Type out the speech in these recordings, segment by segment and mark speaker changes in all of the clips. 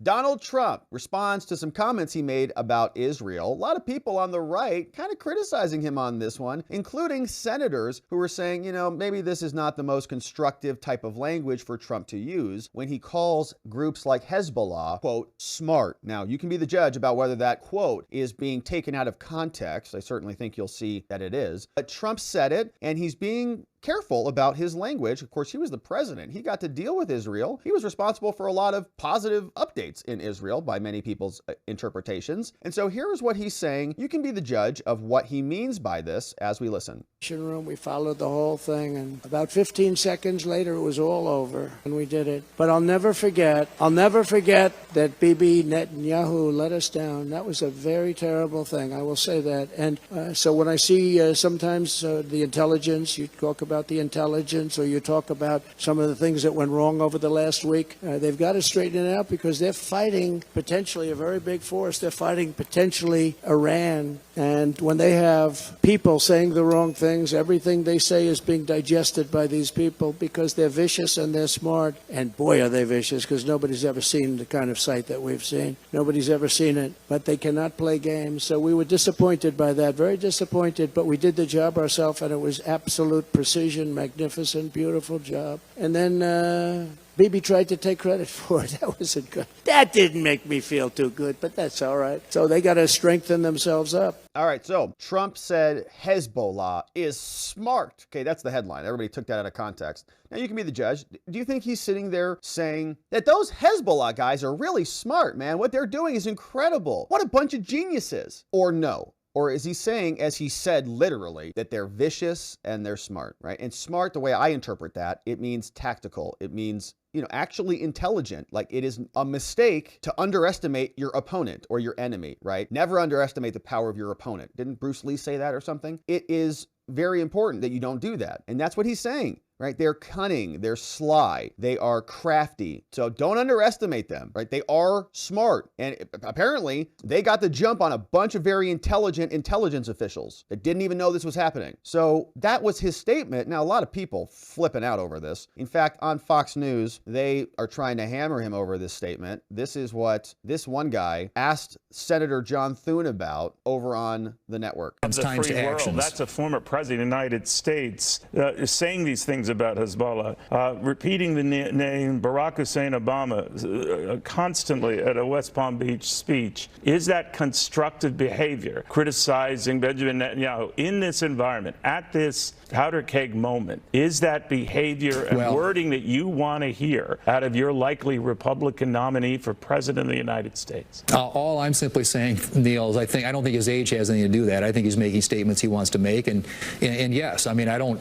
Speaker 1: Donald Trump responds to some comments he made about Israel. A lot of people on the right kind of criticizing him on this one, including senators who were saying, maybe this is not the most constructive type of language for Trump to use when he calls groups like Hezbollah, quote, smart. Now, you can be the judge about whether that quote is being taken out of context. I certainly think you'll see that it is. But Trump said it, and he's being careful about his language. Of course, he was the president. He got to deal with Israel. He was responsible for a lot of positive updates in Israel by many people's interpretations. And so here is what he's saying. You can be the judge of what he means by this as we listen.
Speaker 2: We followed the whole thing, and about 15 seconds later, it was all over, and we did it. But I'll never forget that Bibi Netanyahu let us down. That was a very terrible thing. I will say that. And so when I see sometimes the intelligence, you talk about the intelligence, or you talk about some of the things that went wrong over the last week, they've got to straighten it out because they're fighting potentially a very big force. They're fighting potentially Iran. And when they have people saying the wrong things, everything they say is being digested by these people because they're vicious and they're smart. And boy, are they vicious, because nobody's ever seen the kind of sight that we've seen. Nobody's ever seen it, but they cannot play games. So we were disappointed by that, very disappointed, but we did the job ourselves, and it was absolute precision, magnificent, beautiful job. And then Bibi tried to take credit for it. That wasn't good. That didn't make me feel too good, but that's all right. So they got to strengthen themselves up.
Speaker 1: All right, so Trump said Hezbollah is smart. Okay, that's the headline. Everybody took that out of context. Now, you can be the judge. Do you think he's sitting there saying that those Hezbollah guys are really smart, man? What they're doing is incredible. What a bunch of geniuses. Or no? Or is he saying, as he said literally, that they're vicious and they're smart, right? And smart, the way I interpret that, it means tactical. It means, actually intelligent. Like, it is a mistake to underestimate your opponent or your enemy, right? Never underestimate the power of your opponent. Didn't Bruce Lee say that or something? It is very important that you don't do that. And that's what he's saying. Right? They're cunning, they're sly, they are crafty. So don't underestimate them, right? They are smart. And apparently they got the jump on a bunch of very intelligent intelligence officials that didn't even know this was happening. So that was his statement. Now, a lot of people flipping out over this. In fact, on Fox News, they are trying to hammer him over this statement. This is what this one guy asked Senator John Thune about over on the network.
Speaker 3: The free world. That's a former president of the United States saying these things about Hezbollah, repeating the name Barack Hussein Obama constantly at a West Palm Beach speech. Is that constructive behavior, criticizing Benjamin Netanyahu in this environment, at this powder keg moment? Is that behavior and wording that you want to hear out of your likely Republican nominee for president of the United States?
Speaker 4: All I'm simply saying, Neil, is I don't think his age has anything to do with that. I think he's making statements he wants to make, and yes, I mean, I don't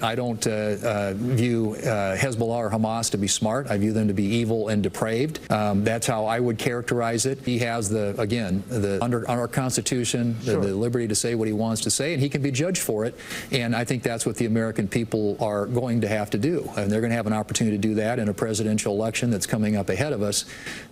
Speaker 4: view Hezbollah or Hamas to be smart. I view them to be evil and depraved. That's how I would characterize it. He has under our Constitution, the liberty to say what he wants to say, and he can be judged for it. And I think that's what the American people are going to have to do. And they're going to have an opportunity to do that in a presidential election that's coming up ahead of us.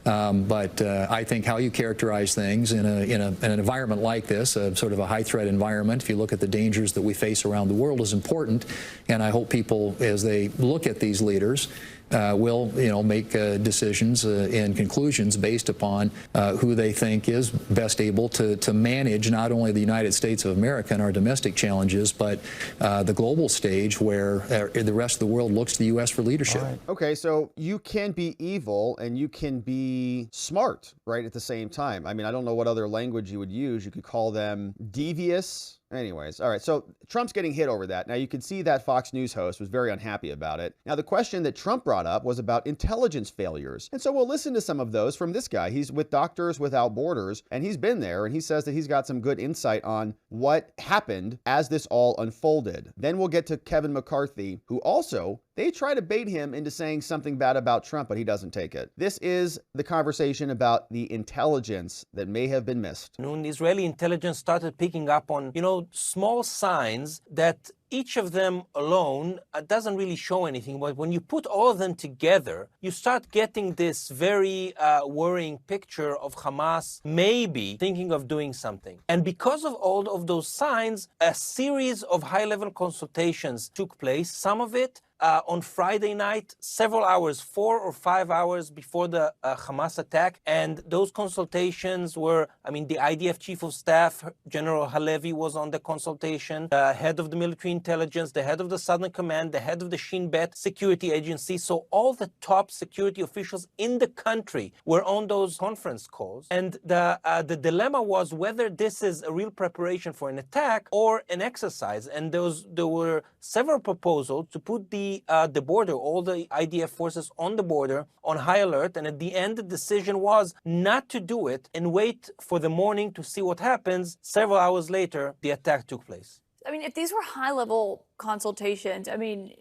Speaker 4: But I think how you characterize things in an environment like this, sort of a high-threat environment, if you look at the dangers that we face around the world, is important. And I hope people, as they look at these leaders, will make decisions and conclusions based upon who they think is best able to manage not only the United States of America and our domestic challenges, but the global stage where the rest of the world looks to the U.S. for leadership.
Speaker 1: Right. Okay, so you can be evil and you can be smart, right, at the same time. I mean, I don't know what other language you would use. You could call them devious. Anyways, all right, so Trump's getting hit over that. Now, you can see that Fox News host was very unhappy about it. Now, the question that Trump brought up was about intelligence failures. And so we'll listen to some of those from this guy. He's with Doctors Without Borders, and he's been there, and he says that he's got some good insight on what happened as this all unfolded. Then we'll get to Kevin McCarthy, who also, they try to bait him into saying something bad about Trump, but he doesn't take it. This is the conversation about the intelligence that may have been missed.
Speaker 5: When the Israeli intelligence started picking up on, small signs that each of them alone doesn't really show anything, but when you put all of them together, you start getting this very worrying picture of Hamas maybe thinking of doing something. And because of all of those signs, a series of high-level consultations took place, some of it on Friday night, several hours, 4 or 5 hours before the Hamas attack. And those consultations were, the IDF Chief of Staff, General Halevi, was on the consultation, the head of the military intelligence, the head of the Southern Command, the head of the Shin Bet security agency. So all the top security officials in the country were on those conference calls. And the dilemma was whether this is a real preparation for an attack or an exercise. And there were several proposals to put the border, all the IDF forces on the border, on high alert. And at the end, the decision was not to do it and wait for the morning to see what happens. Several hours later, the attack took place.
Speaker 6: If these were high-level consultations,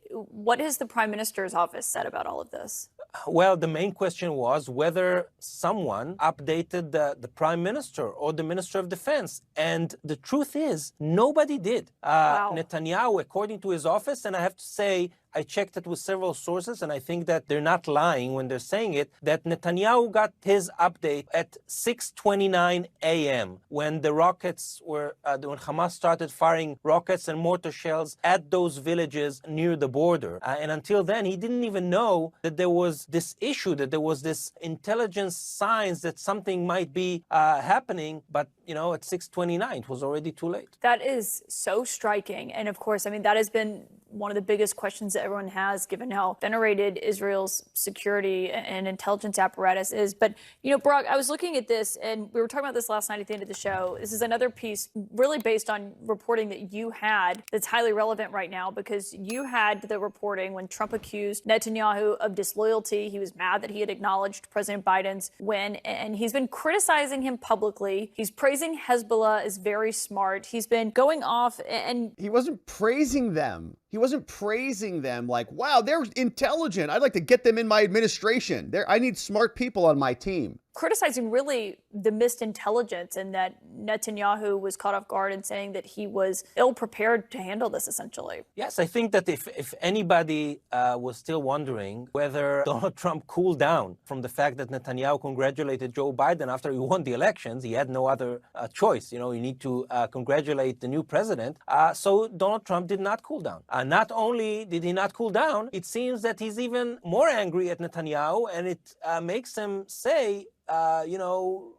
Speaker 6: what has the Prime Minister's office said about all of this?
Speaker 5: Well, the main question was whether someone updated the Prime Minister or the Minister of Defense. And the truth is, nobody did.
Speaker 6: Wow.
Speaker 5: Netanyahu, according to his office, and I have to say, I checked it with several sources, and I think that they're not lying when they're saying it, that Netanyahu got his update at 6:29 a.m. when the rockets were, when Hamas started firing rockets and mortar shells at those villages near the border. And until then, he didn't even know that there was this issue, that there was this intelligence signs that something might be happening. But, at 6:29, it was already too late.
Speaker 6: That is so striking. And of course, that has been one of the biggest questions that everyone has, given how venerated Israel's security and intelligence apparatus is. But, Barak, I was looking at this, and we were talking about this last night at the end of the show. This is another piece really based on reporting that you had that's highly relevant right now, because you had the reporting when Trump accused Netanyahu of disloyalty. He was mad that he had acknowledged President Biden's win, and he's been criticizing him publicly. He's praising Hezbollah as very smart. He's been going off, and
Speaker 1: he wasn't praising them. He wasn't praising them like, wow, they're intelligent. I'd like to get them in my administration. I need smart people on my team.
Speaker 6: Criticizing really the missed intelligence, and that Netanyahu was caught off guard and saying that he was ill-prepared to handle this, essentially.
Speaker 5: Yes, I think that if anybody was still wondering whether Donald Trump cooled down from the fact that Netanyahu congratulated Joe Biden after he won the elections, he had no other choice. You need to congratulate the new president. So Donald Trump did not cool down. Not only did he not cool down, it seems that he's even more angry at Netanyahu, and it makes him say,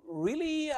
Speaker 5: really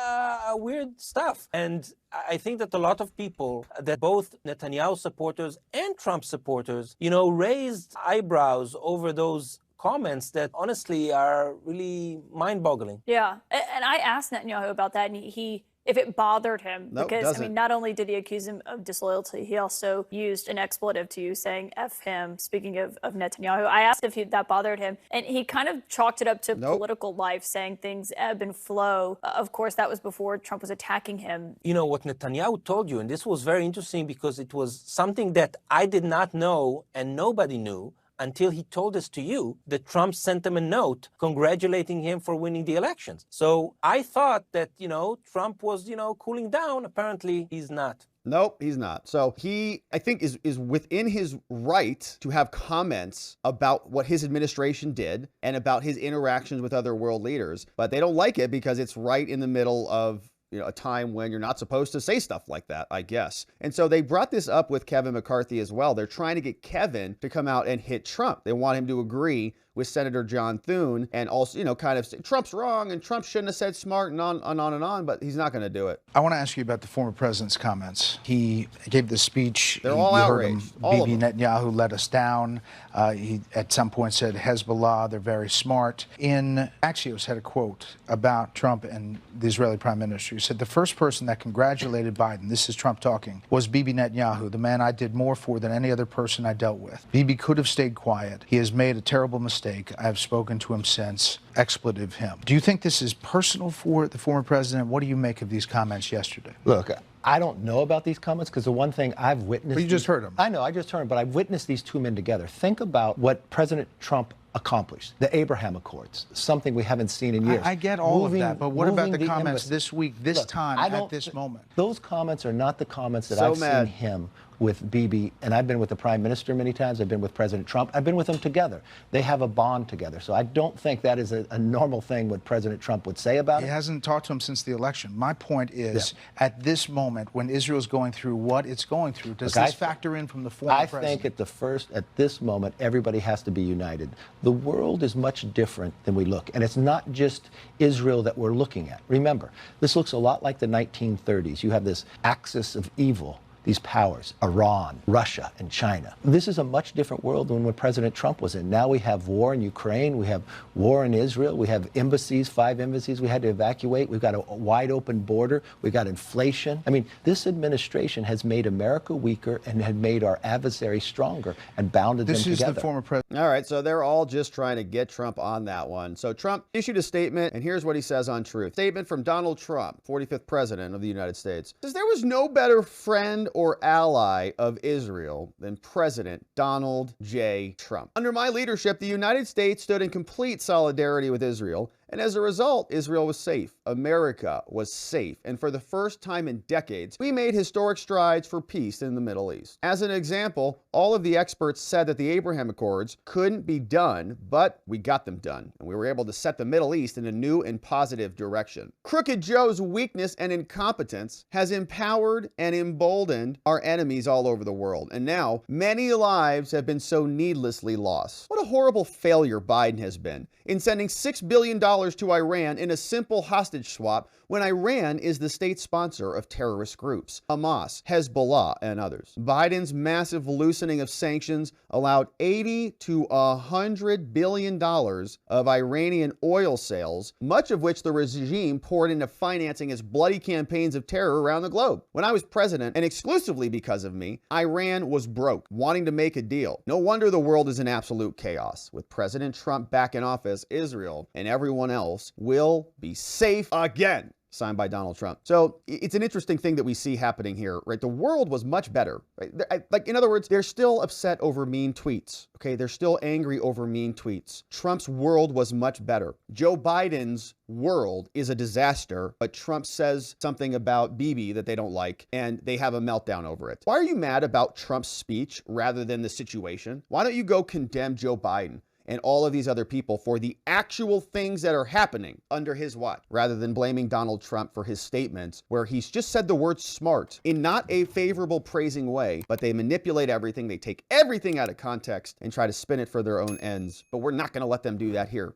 Speaker 5: weird stuff. And I think that a lot of people, that both Netanyahu supporters and Trump supporters, raised eyebrows over those comments that honestly are really mind-boggling.
Speaker 6: Yeah, and I asked Netanyahu about that, and he if it bothered him, because not only did he accuse him of disloyalty, he also used an expletive to you, saying F him, speaking of Netanyahu. I asked if that bothered him, and he kind of chalked it up to political life, saying things ebb and flow. Of course, that was before Trump was attacking him.
Speaker 5: What Netanyahu told you, and this was very interesting because it was something that I did not know and nobody knew until he told us to you, that Trump sent him a note congratulating him for winning the elections. So I thought that, Trump was, cooling down. Apparently, he's not.
Speaker 1: Nope, he's not. So he, I think, is within his right to have comments about what his administration did and about his interactions with other world leaders. But they don't like it because it's right in the middle of a time when you're not supposed to say stuff like that, I guess. And so they brought this up with Kevin McCarthy as well. They're trying to get Kevin to come out and hit Trump. They want him to agree with Senator John Thune and also, kind of say Trump's wrong and Trump shouldn't have said smart and on and on, but he's not going to do it.
Speaker 7: I want to ask you about the former president's comments. He gave this speech.
Speaker 1: They're all outraged.
Speaker 7: Bibi Netanyahu let us down. He at some point said Hezbollah, they're very smart. In Axios had a quote about Trump and the Israeli prime minister. He said, the first person that congratulated Biden, this is Trump talking, was Bibi Netanyahu, the man I did more for than any other person I dealt with. Bibi could have stayed quiet. He has made a terrible mistake. I have spoken to him since. Expletive him. Do you think this is personal for the former president? What do you make of these comments yesterday?
Speaker 8: Look, I don't know about these comments because the one thing I've witnessed...
Speaker 7: But you just heard them.
Speaker 8: I know, I just heard them, but I've witnessed these two men together. Think about what President Trump accomplished. The Abraham Accords, something we haven't seen in years.
Speaker 7: I get all
Speaker 8: Moving-
Speaker 7: of that, but what about
Speaker 8: moving
Speaker 7: the comments
Speaker 8: embassy.
Speaker 7: this week, this
Speaker 8: Look,
Speaker 7: time,
Speaker 8: I don't
Speaker 7: at this moment?
Speaker 8: Those comments are not the comments that
Speaker 1: So
Speaker 8: I've
Speaker 1: mad.
Speaker 8: seen him with Bibi, and I've been with the Prime Minister many times, I've been with President Trump, I've been with them together. They have a bond together. So I don't think that is a normal thing what President Trump would say about
Speaker 7: He
Speaker 8: it.
Speaker 7: hasn't talked to him since the election. My point is, at this moment, when Israel's going through what it's going through, does
Speaker 8: Look,
Speaker 7: this factor in from the former
Speaker 8: I
Speaker 7: president?
Speaker 8: think at this moment, everybody has to be united. The world is much different than we look. And it's not just Israel that we're looking at. Remember, this looks a lot like the 1930s. You have this axis of evil, these powers, Iran, Russia, and China. This is a much different world than when President Trump was in. Now we have war in Ukraine, we have war in Israel, we have embassies, 5 embassies we had to evacuate, we've got a wide open border, we've got inflation. I mean, this administration has made America weaker and had made our adversaries stronger and bounded
Speaker 7: This
Speaker 8: them
Speaker 7: is
Speaker 8: together.
Speaker 7: the former president.
Speaker 1: All right, so they're all just trying to get Trump on that one. So Trump issued a statement, and here's what he says on Truth. Statement from Donald Trump, 45th President of the United States. Says there was no better friend or ally of Israel than President Donald J. Trump. Under my leadership, the United States stood in complete solidarity with Israel, and as a result, Israel was safe. America was safe. And for the first time in decades, we made historic strides for peace in the Middle East. As an example, all of the experts said that the Abraham Accords couldn't be done, but we got them done. And we were able to set the Middle East in a new and positive direction. Crooked Joe's weakness and incompetence has empowered and emboldened our enemies all over the world. And now, many lives have been so needlessly lost. What a horrible failure Biden has been in sending $6 billion to Iran in a simple hostage swap when Iran is the state sponsor of terrorist groups, Hamas, Hezbollah, and others. Biden's massive loosening of sanctions allowed $80 to $100 billion of Iranian oil sales, much of which the regime poured into financing its bloody campaigns of terror around the globe. When I was president, and exclusively because of me, Iran was broke, wanting to make a deal. No wonder the world is in absolute chaos. With President Trump back in office, Israel and everyone else will be safe again. Signed by Donald Trump. So it's an interesting thing that we see happening here, right? The world was much better, right? Like, in other words, they're still upset over mean tweets, okay? They're still angry over mean tweets. Trump's world was much better. Joe Biden's world is a disaster, but Trump says something about Bibi that they don't like, and they have a meltdown over it. Why are you mad about Trump's speech rather than the situation? Why don't you go condemn Joe Biden and all of these other people for the actual things that are happening under his watch, rather than blaming Donald Trump for his statements where he's just said the word smart in not a favorable praising way, but they manipulate everything, they take everything out of context and try to spin it for their own ends. But we're not gonna let them do that here.